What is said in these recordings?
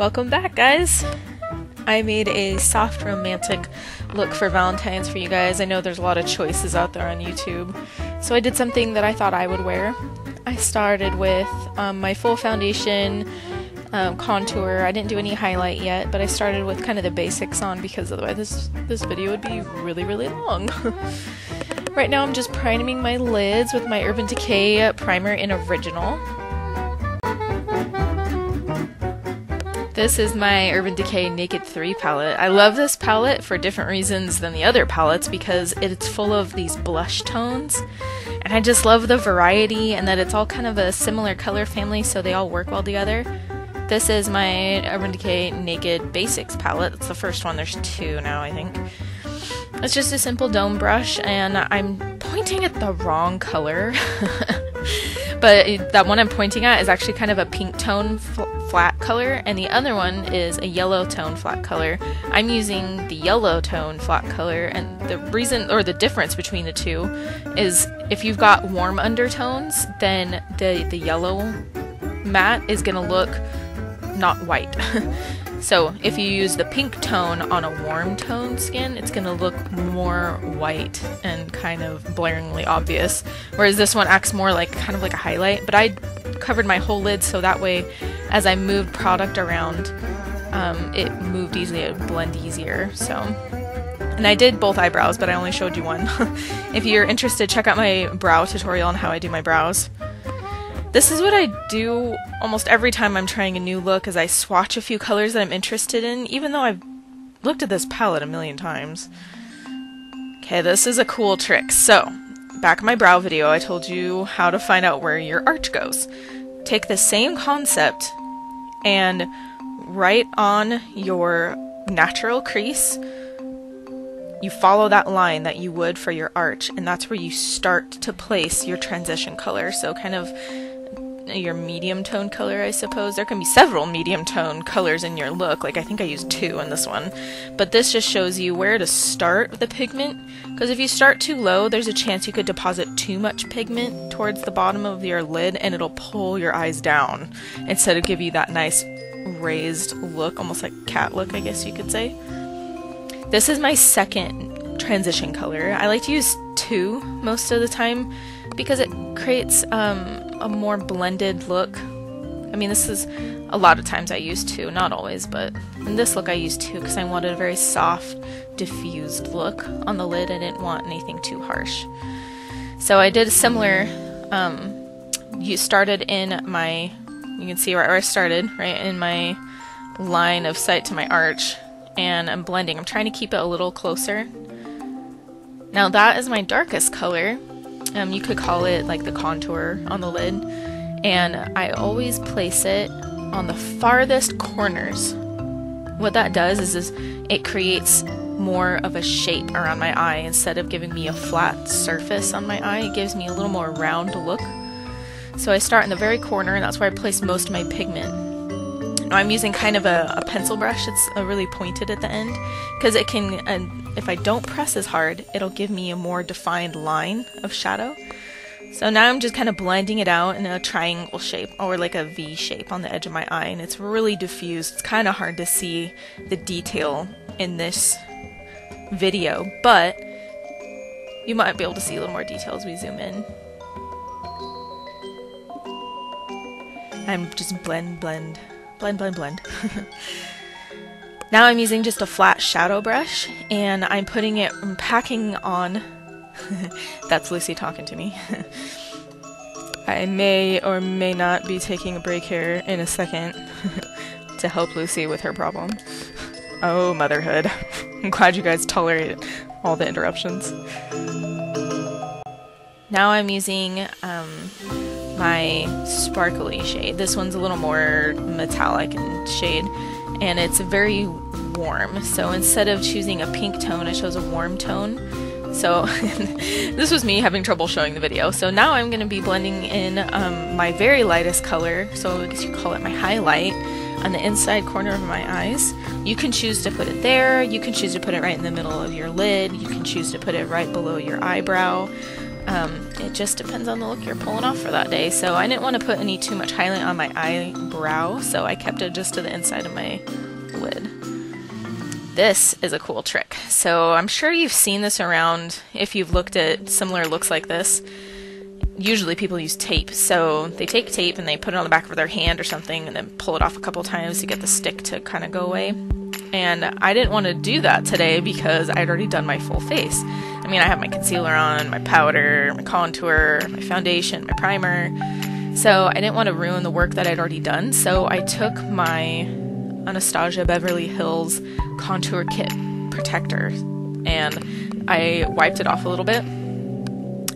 Welcome back, guys! I made a soft romantic look for Valentine's for you guys. I know there's a lot of choices out there on YouTube, so I did something that I thought I would wear. I started with my full foundation, contour. I didn't do any highlight yet, but I started with kind of the basics on because otherwise this video would be really, really long. Right now I'm just priming my lids with my Urban Decay primer in Original. This is my Urban Decay Naked 3 palette. I love this palette for different reasons than the other palettes because it's full of these blush tones. And I just love the variety and that it's all kind of a similar color family, so they all work well together. This is my Urban Decay Naked Basics palette. It's the first one. There's two now, I think. It's just a simple dome brush, and I'm pointing at the wrong color. But that one I'm pointing at is actually kind of a pink tone flat color, and the other one is a yellow tone flat color. I'm using the yellow tone flat color, and the reason, or the difference between the two, is if you've got warm undertones, then the yellow matte is going to look not white. So if you use the pink tone on a warm tone skin, it's going to look more white and kind of blaringly obvious, whereas this one acts more like kind of like a highlight. But I covered my whole lid so that way as I moved product around, it moved easily, it would blend easier. So, and I did both eyebrows, but I only showed you one. If you're interested, check out my brow tutorial on how I do my brows. This is what I do almost every time I'm trying a new look, is I swatch a few colors that I'm interested in, even though I've looked at this palette a million times. Okay, this is a cool trick. So, back in my brow video, I told you how to find out where your arch goes. Take the same concept and right on your natural crease, you follow that line that you would for your arch, and that's where you start to place your transition color. So kind of your medium tone color, I suppose. There can be several medium tone colors in your look, like I think I used 2 in this one, but this just shows you where to start with the pigment, because if you start too low, there's a chance you could deposit too much pigment towards the bottom of your lid and it'll pull your eyes down instead of give you that nice raised look, almost like cat look, I guess you could say. This is my second transition color. I like to use 2 most of the time because it creates a more blended look. I mean, this is a lot of times I use 2, not always, but in this look I used 2 because I wanted a very soft, diffused look on the lid. I didn't want anything too harsh. So I did a similar, you started in my, you can see where I started, right in my line of sight to my arch, and I'm blending. I'm trying to keep it a little closer. Now that is my darkest color. You could call it like the contour on the lid, and I always place it on the farthest corners. What that does is it creates more of a shape around my eye. Instead of giving me a flat surface on my eye, it gives me a little more round look. So I start in the very corner, and that's where I place most of my pigment. Now I'm using kind of a pencil brush. It's really pointed at the end because it can, if I don't press as hard, it'll give me a more defined line of shadow. So now I'm just kind of blending it out in a triangle shape or like a V shape on the edge of my eye, and it's really diffused. It's kind of hard to see the detail in this video, but you might be able to see a little more detail as we zoom in. I'm just blend. Now I'm using just a flat shadow brush, and I'm packing on, that's Lucy talking to me. I may or may not be taking a break here in a second to help Lucy with her problem. Oh, motherhood. I'm glad you guys tolerate all the interruptions. Now I'm using my sparkly shade. This one's a little more metallic in shade, and it's very warm. So instead of choosing a pink tone, I chose a warm tone. So this was me having trouble showing the video. So now I'm going to be blending in my very lightest color, so I guess you call it my highlight, on the inside corner of my eyes. You can choose to put it there, you can choose to put it right in the middle of your lid, you can choose to put it right below your eyebrow. It just depends on the look you're pulling off for that day. So I didn't want to put any too much highlight on my eyebrow, so I kept it just to the inside of my lid. This is a cool trick. So I'm sure you've seen this around if you've looked at similar looks like this. Usually people use tape. So they take tape and they put it on the back of their hand or something and then pull it off a couple times to get the stick to kind of go away. And I didn't want to do that today because I'd already done my full face. I mean, I have my concealer on, my powder, my contour, my foundation, my primer. So I didn't want to ruin the work that I'd already done. So I took my Anastasia Beverly Hills Contour Kit Protector and I wiped it off a little bit.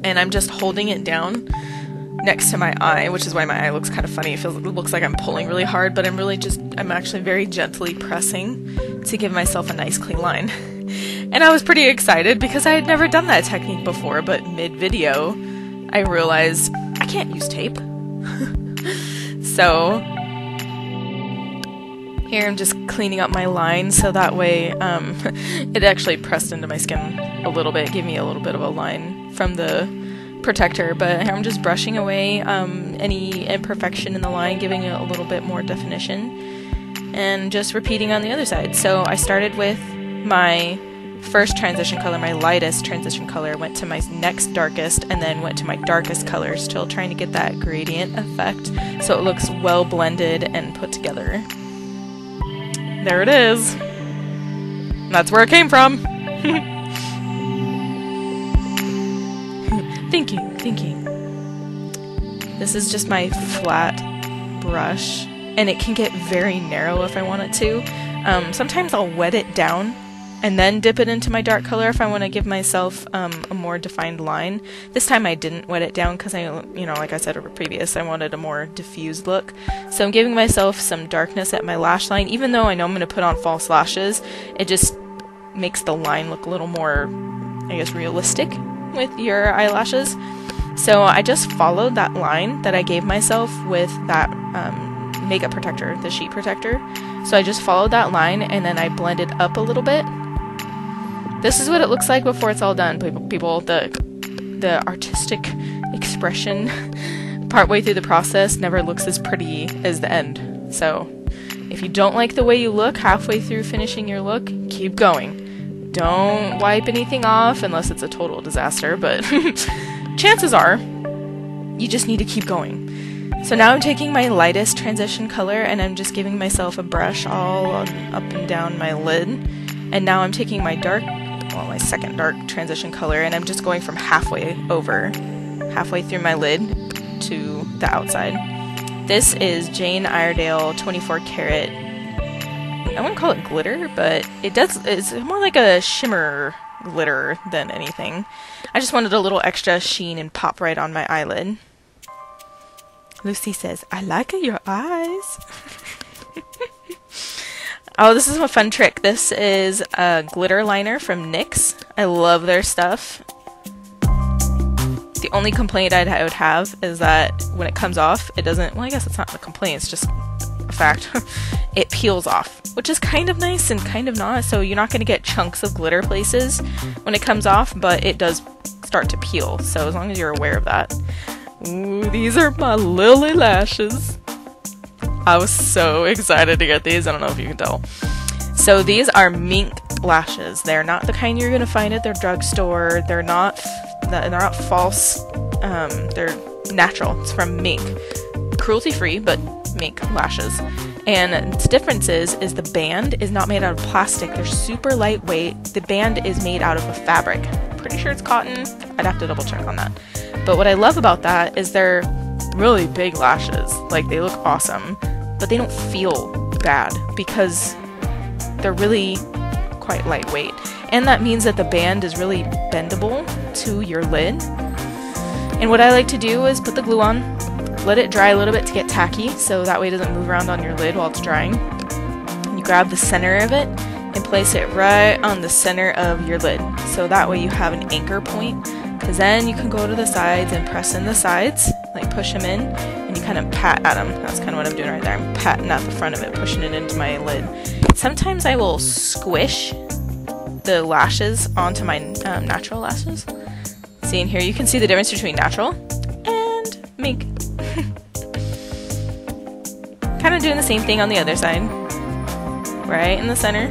And I'm just holding it down next to my eye, which is why my eye looks kind of funny. It looks like I'm pulling really hard, but I'm actually very gently pressing to give myself a nice clean line. And I was pretty excited because I had never done that technique before, but mid-video, I realized I can't use tape. So here I'm just cleaning up my line so that way it actually pressed into my skin a little bit, gave me a little bit of a line from the protector, but I'm just brushing away any imperfection in the line, giving it a little bit more definition, and just repeating on the other side. So I started with my first transition color, my lightest transition color, went to my next darkest, and then went to my darkest color, still trying to get that gradient effect so it looks well blended and put together. There it is. That's where it came from. Thinking. This is just my flat brush, and it can get very narrow if I want it to. Sometimes I'll wet it down and then dip it into my dark color if I want to give myself a more defined line. This time I didn't wet it down because like I said previous, I wanted a more diffused look. So I'm giving myself some darkness at my lash line. Even though I know I'm going to put on false lashes, it just makes the line look a little more, I guess, realistic with your eyelashes. So I just followed that line that I gave myself with that makeup protector, the sheet protector. So I just followed that line and then I blended up a little bit. This is what it looks like before it's all done, people. The artistic expression partway through the process never looks as pretty as the end. So if you don't like the way you look halfway through finishing your look, keep going. Don't wipe anything off unless it's a total disaster, but chances are you just need to keep going. So now I'm taking my lightest transition color and I'm just giving myself a brush all up and down my lid. And now I'm taking my my second dark transition color, and I'm just going from halfway through my lid to the outside. This is Jane Iredale 24 karat. I wouldn't call it glitter, but it's more like a shimmer glitter than anything. I just wanted a little extra sheen and pop right on my eyelid. Lucy says, I like your eyes. Oh, this is a fun trick. This is a glitter liner from NYX. I love their stuff. The only complaint I would have is that when it comes off, it doesn't, well, I guess it's not a complaint, it's just a fact. It peels off, which is kind of nice and kind of not. So you're not going to get chunks of glitter places when it comes off, but it does start to peel. So as long as you're aware of that. Ooh, these are my Lilly lashes. I was so excited to get these. I don't know if you can tell. So these are mink lashes. They're not the kind you're going to find at their drugstore. They're not false. They're natural. It's from mink. Cruelty-free, but mink lashes. And the difference is the band is not made out of plastic. They're super lightweight. The band is made out of a fabric. Pretty sure it's cotton. I'd have to double check on that. But what I love about that is they're really big lashes. Like, they look awesome, but they don't feel bad because they're really quite lightweight. And that means that the band is really bendable to your lid. And what I like to do is put the glue on, let it dry a little bit to get tacky, so that way it doesn't move around on your lid while it's drying. And you grab the center of it and place it right on the center of your lid. So that way you have an anchor point, because then you can go to the sides and press in the sides, like push them in, and you kind of pat at them. That's kind of what I'm doing right there. I'm patting at the front of it, pushing it into my lid. Sometimes I will squish the lashes onto my natural lashes. See in here, you can see the difference between natural and mink. Kind of doing the same thing on the other side. Right in the center.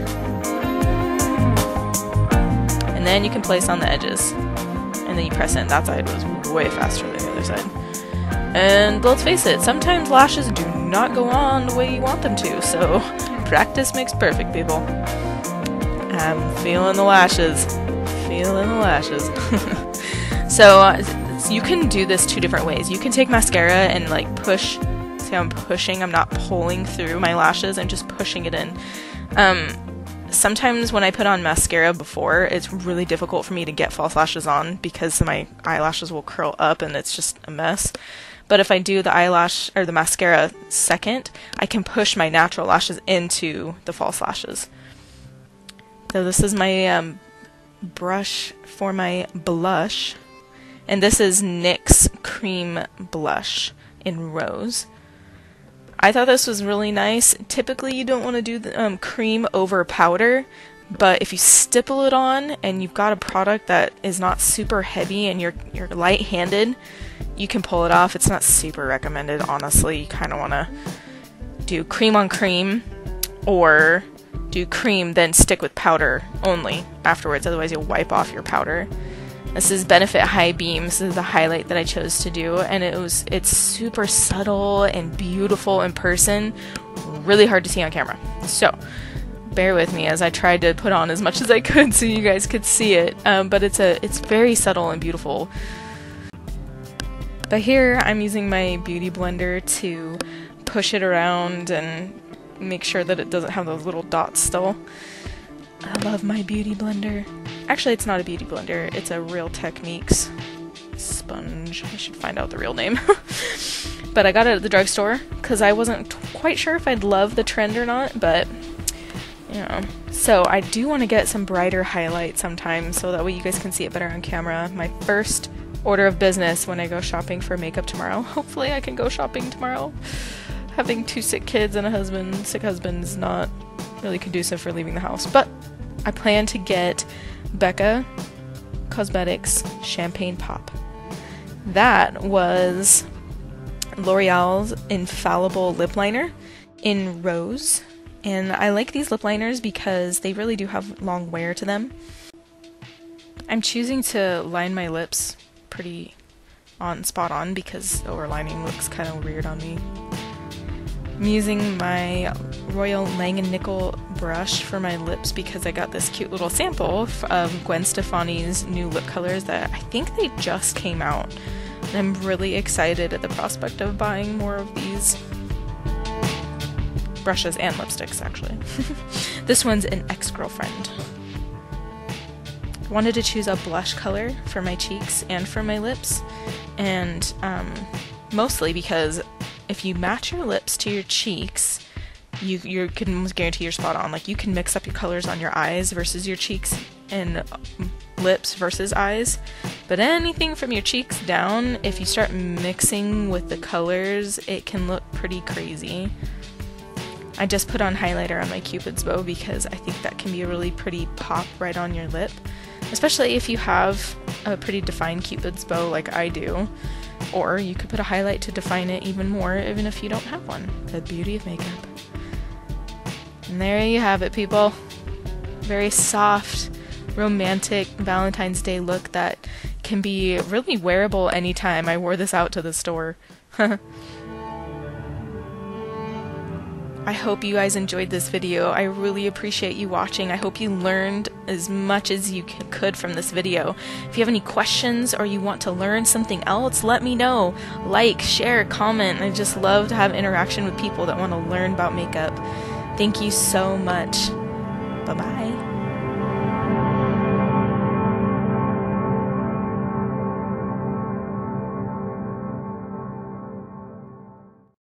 And then you can place on the edges. And then you press in. That side was way faster than the other side. And let's face it, sometimes lashes do not go on the way you want them to, so practice makes perfect, people. I'm feeling the lashes. Feeling the lashes. So you can do this two different ways. You can take mascara and like push. See how I'm pushing? I'm not pulling through my lashes, I'm just pushing it in. Sometimes when I put on mascara before, it's really difficult for me to get false lashes on because my eyelashes will curl up and it's just a mess. But if I do the eyelash or the mascara second, I can push my natural lashes into the false lashes. So this is my brush for my blush, and this is NYX Cream Blush in Rose. I thought this was really nice. Typically you don't want to do the cream over powder, but if you stipple it on and you've got a product that is not super heavy and you're light-handed, you can pull it off. It's not super recommended, honestly. You kind of want to do cream on cream, or do cream then stick with powder only afterwards, otherwise you'll wipe off your powder. This is Benefit High Beam. This is the highlight that I chose to do, and it's super subtle and beautiful in person, really hard to see on camera. So bear with me as I tried to put on as much as I could so you guys could see it, but it's very subtle and beautiful. But here I'm using my beauty blender to push it around and make sure that it doesn't have those little dots still. I love my beauty blender. Actually, it's not a beauty blender, it's a Real Techniques sponge. I should find out the real name. But I got it at the drugstore because I wasn't quite sure if I'd love the trend or not, but you know. So I do want to get some brighter highlights sometimes so that way you guys can see it better on camera. My first order of business when I go shopping for makeup tomorrow. Hopefully I can go shopping tomorrow. Having 2 sick kids and a sick husband is not really conducive for leaving the house, but I plan to get Becca Cosmetics Champagne Pop. That was L'Oreal's Infallible Lip Liner in Rose, and I like these lip liners because they really do have long wear to them. I'm choosing to line my lips pretty spot on because the overlining looks kind of weird on me. I'm using my Royal Lang & Nickel brush for my lips because I got this cute little sample of Gwen Stefani's new lip colors that I think they just came out. And I'm really excited at the prospect of buying more of these brushes and lipsticks, actually. This one's an ex-girlfriend. I wanted to choose a blush color for my cheeks and for my lips, and mostly because if you match your lips to your cheeks, you can almost guarantee you're spot on. Like, you can mix up your colors on your eyes versus your cheeks, and lips versus eyes, but anything from your cheeks down, if you start mixing with the colors, it can look pretty crazy. I just put on highlighter on my Cupid's bow because I think that can be a really pretty pop right on your lip, especially if you have a pretty defined Cupid's bow like I do. Or you could put a highlight to define it even more, even if you don't have one. The beauty of makeup. And there you have it, people. Very soft, romantic Valentine's Day look that can be really wearable anytime. I wore this out to the store. I hope you guys enjoyed this video. I really appreciate you watching. I hope you learned as much as you could from this video. If you have any questions or you want to learn something else, let me know. Like, share, comment. I just love to have interaction with people that want to learn about makeup. Thank you so much. Bye-bye.